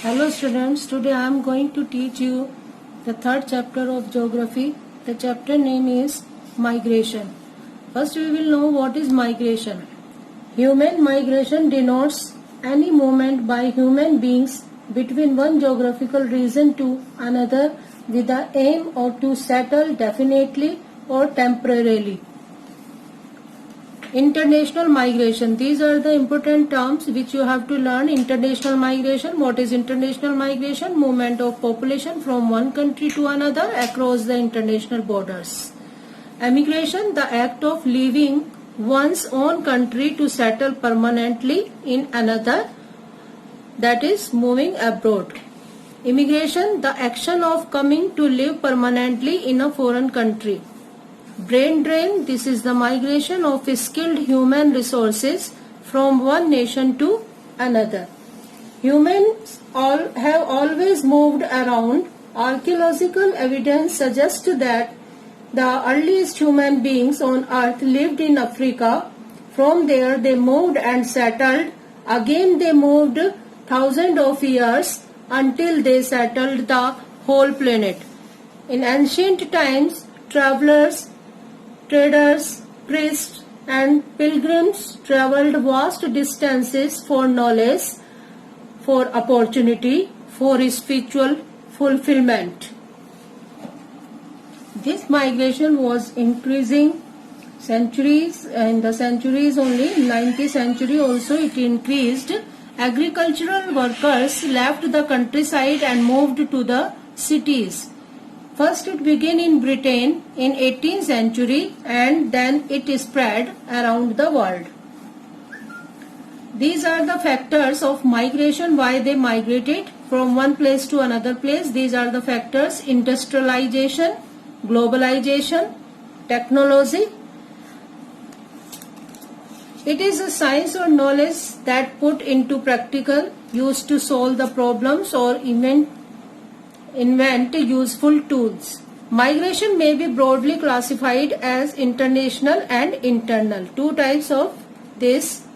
Hello students, today I am going to teach you the third chapter of geography. The chapter name is migration. First we will know what is migration. Human migration denotes any movement by human beings between one geographical region to another with the aim or to settle definitely or temporarily. International migration. These are the important terms which you have to learn. International migration. What is international migration? Movement of population from one country to another across the international borders. Emigration. The act of leaving one's own country to settle permanently in another. That is moving abroad. Immigration. The action of coming to live permanently in a foreign country. Brain drain, this is the migration of skilled human resources from one nation to another. Humans have always moved around. Archaeological evidence suggests that the earliest human beings on earth lived in Africa. From there they moved and settled. Again they moved thousands of years until they settled the whole planet. In ancient times, travelers, traders, priests and pilgrims traveled vast distances for knowledge, for opportunity, for spiritual fulfillment. This migration was increasing centuries. In the centuries only, 19th century also it increased. Agricultural workers left the countryside and moved to the cities. First it began in Britain in 18th century and then it spread around the world. These are the factors of migration, why they migrated from one place to another place. These are the factors: industrialization, globalization, technology. It is a science or knowledge that put into practical use to solve the problems or invent useful tools. Migration may be broadly classified as international and internal. Two types of this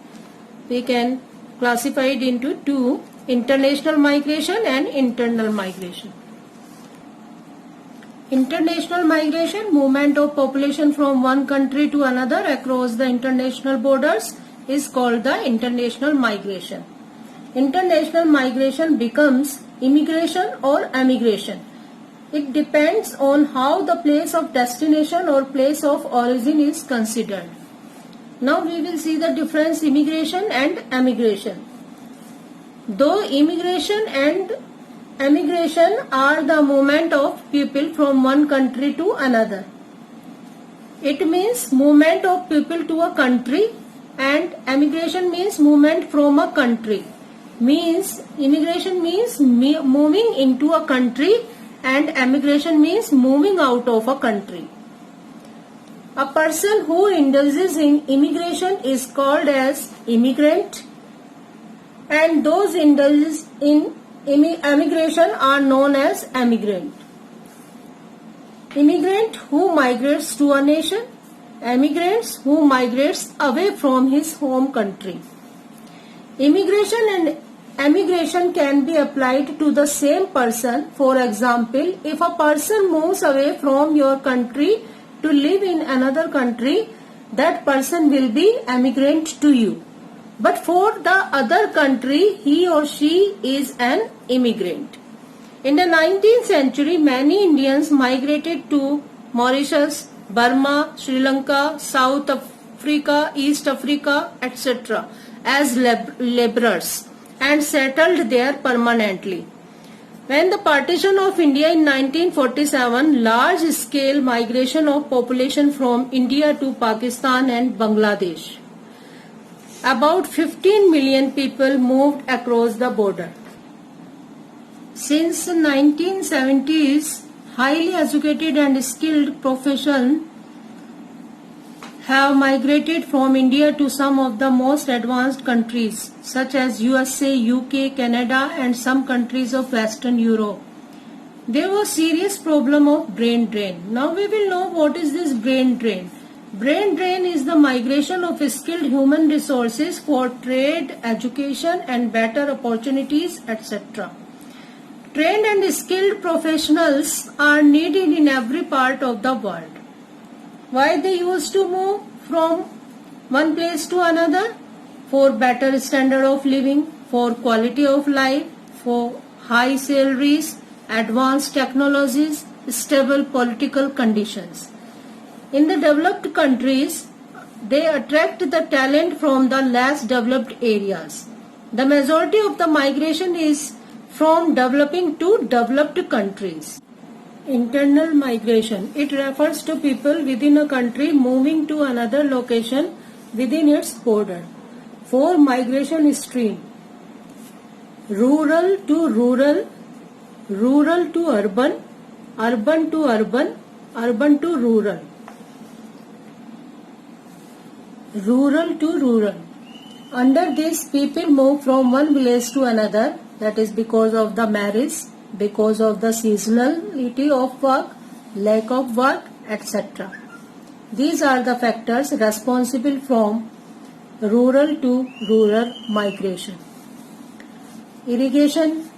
we can classify it into two: international migration and internal migration. International migration, movement of population from one country to another across the international borders, is called the international migration. International migration becomes immigration or emigration. It depends on how the place of destination or place of origin is considered. Now we will see the difference immigration and emigration. Though immigration and emigration are the movement of people from one country to another. It means movement of people to a country, and emigration means movement from a country. Means immigration means moving into a country and emigration means moving out of a country. A person who indulges in immigration is called as immigrant, and those indulges in emigration are known as emigrant. Immigrant who migrates to a nation, emigrants who migrates away from his home country. Immigration and emigration can be applied to the same person. For example, if a person moves away from your country to live in another country, that person will be emigrant to you. But for the other country, he or she is an immigrant. In the 19th century, many Indians migrated to Mauritius, Burma, Sri Lanka, South Africa, East Africa, etc. as laborers and settled there permanently. When the partition of India in 1947, large-scale migration of population from India to Pakistan and Bangladesh. About 15 million people moved across the border. Since the 1970s, highly educated and skilled professionals have migrated from India to some of the most advanced countries such as USA, UK, Canada and some countries of Western Europe. There was serious problem of brain drain. Now we will know what is this brain drain. Brain drain is the migration of skilled human resources for trade, education and better opportunities, etc. Trained and skilled professionals are needed in every part of the world. Why they used to move from one place to another? For better standard of living, for quality of life, for high salaries, advanced technologies, stable political conditions. In the developed countries, they attract the talent from the less developed areas. The majority of the migration is from developing to developed countries. Internal migration. It refers to people within a country moving to another location within its border. 4 migration stream. Rural to rural, rural to urban, urban to urban, urban to rural. Rural to rural. Under this, people move from one village to another, that is because of the marriage, because of the seasonality of work, lack of work, etc. These are the factors responsible from rural to rural migration. Irrigation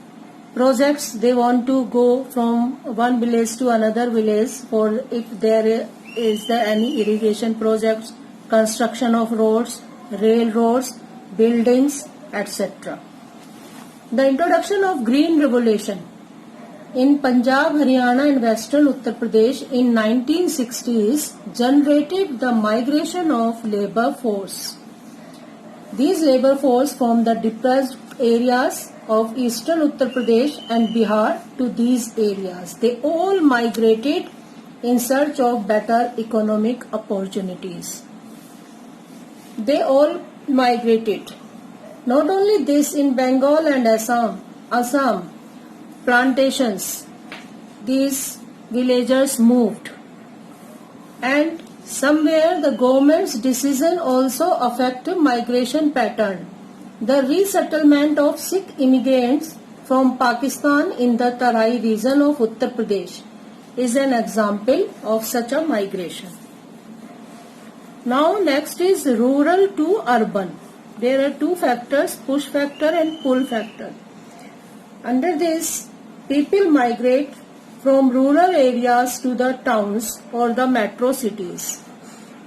projects, they want to go from one village to another village for if there is any irrigation projects, construction of roads, railroads, buildings, etc. The introduction of Green Revolution in Punjab, Haryana and Western Uttar Pradesh in 1960s generated the migration of labor force. These labor force from the depressed areas of Eastern Uttar Pradesh and Bihar to these areas. They all migrated in search of better economic opportunities. They all migrated. Not only this, in Bengal and Assam, plantations, these villagers moved. And somewhere the government's decision also affected migration pattern. The resettlement of Sikh immigrants from Pakistan in the Tarai region of Uttar Pradesh is an example of such a migration. Now next is rural to urban. There are 2 factors, push factor and pull factor. Under this, people migrate from rural areas to the towns or the metro cities.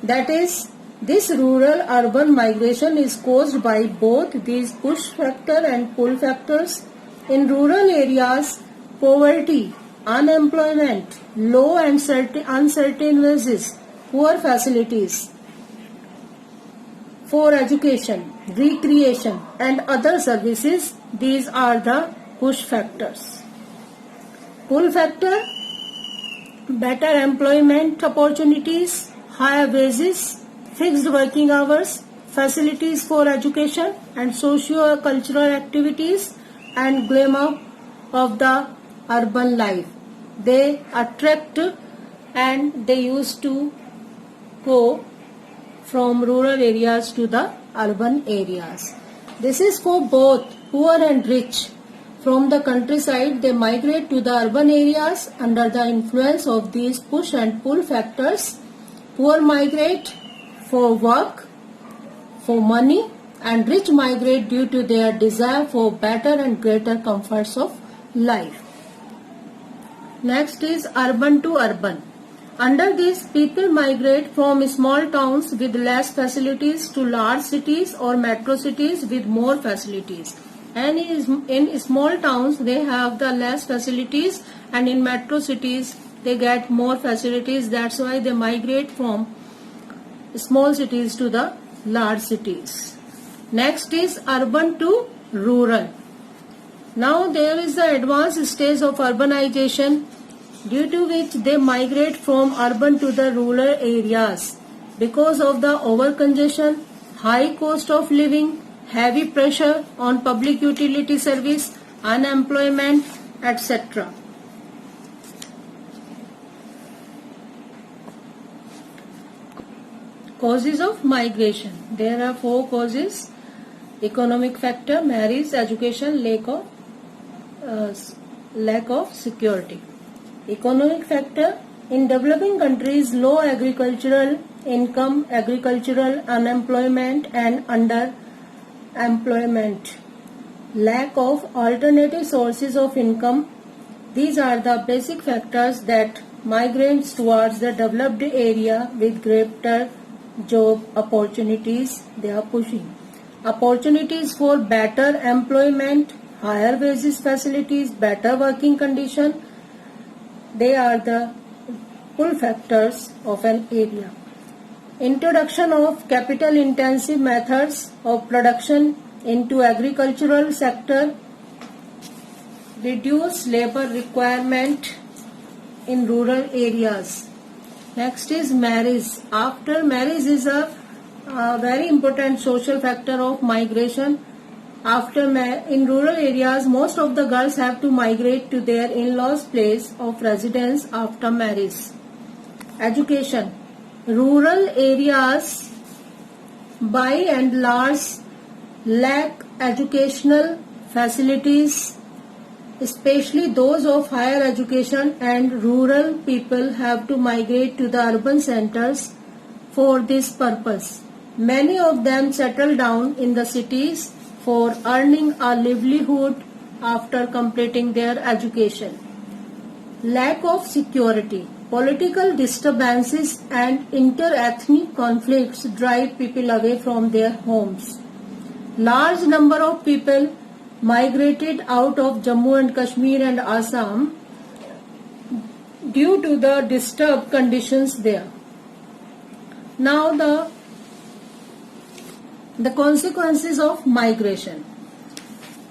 That is, this rural-urban migration is caused by both these push factor and pull factors. In rural areas, poverty, unemployment, low and uncertain wages, poor facilities for education, recreation and other services, these are the push factors. Pull factor, better employment opportunities, higher wages, fixed working hours, facilities for education and socio-cultural activities and glamour of the urban life. They attract and they used to go from rural areas to the urban areas. This is for both poor and rich. From the countryside, they migrate to the urban areas under the influence of these push and pull factors. Poor migrate for work, for money, and rich migrate due to their desire for better and greater comforts of life. Next is urban to urban. Under this, people migrate from small towns with less facilities to large cities or metro cities with more facilities. And in small towns, they have the less facilities, and in metro cities, they get more facilities. That's why they migrate from small cities to the large cities. Next is urban to rural. Now there is the advanced stage of urbanization, due to which they migrate from urban to the rural areas because of the overcongestion, high cost of living, heavy pressure on public utility service, unemployment, etc. Causes of migration. There are 4 causes: economic factor, marriage, education, lack of security. Economic factor: in developing countries, low agricultural income, agricultural unemployment and underemployment, lack of alternative sources of income, These are the basic factors that migrants towards the developed area with greater job opportunities they are pushing. Opportunities for better employment, higher wages facilities, better working condition, they are the pull factors of an area. Introduction of capital intensive methods of production into agricultural sector, reduce labor requirement in rural areas. Next is marriage. After marriage is a very important social factor of migration. In rural areas, most of the girls have to migrate to their in-laws' place of residence after marriage. Education. Rural areas by and large lack educational facilities, especially those of higher education, and rural people have to migrate to the urban centers for this purpose. Many of them settle down in the cities for earning a livelihood after completing their education. Lack of security. Political disturbances and inter-ethnic conflicts drive people away from their homes. Large number of people migrated out of Jammu and Kashmir and Assam due to the disturbed conditions there. Now the consequences of migration.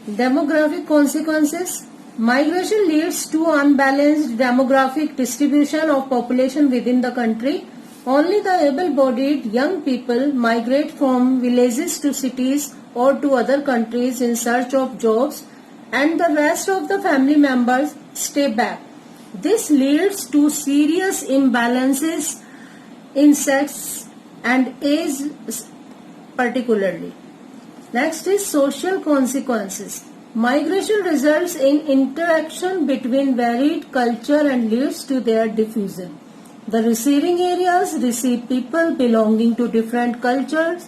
Demographic consequences. Migration leads to unbalanced demographic distribution of population within the country. Only the able-bodied young people migrate from villages to cities or to other countries in search of jobs, and the rest of the family members stay back. This leads to serious imbalances in sex and age particularly. Next is social consequences. Migration results in interaction between varied culture and leads to their diffusion. The receiving areas receive people belonging to different cultures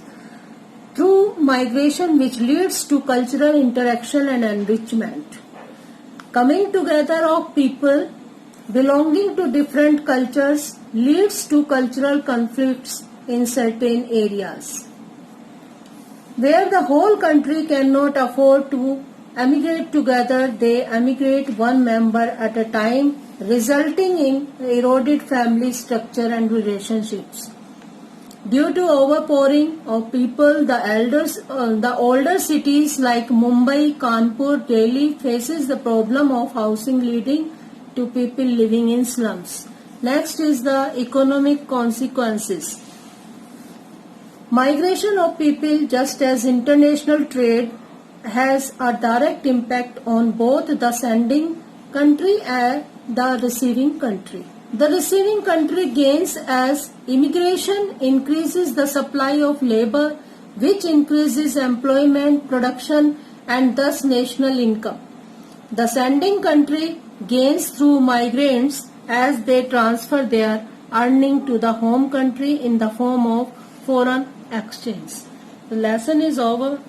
through migration, which leads to cultural interaction and enrichment. Coming together of people belonging to different cultures leads to cultural conflicts in certain areas. Where the whole country cannot afford to emigrate together, they emigrate one member at a time, resulting in eroded family structure and relationships. Due to overpouring of people, the older cities like Mumbai, Kanpur, Delhi faces the problem of housing, leading to people living in slums. Next is the economic consequences. Migration of people, just as international trade, has a direct impact on both the sending country and the receiving country. The receiving country gains as immigration increases the supply of labor, which increases employment, production, and thus national income. The sending country gains through migrants as they transfer their earning to the home country in the form of foreign exchange. The lesson is over.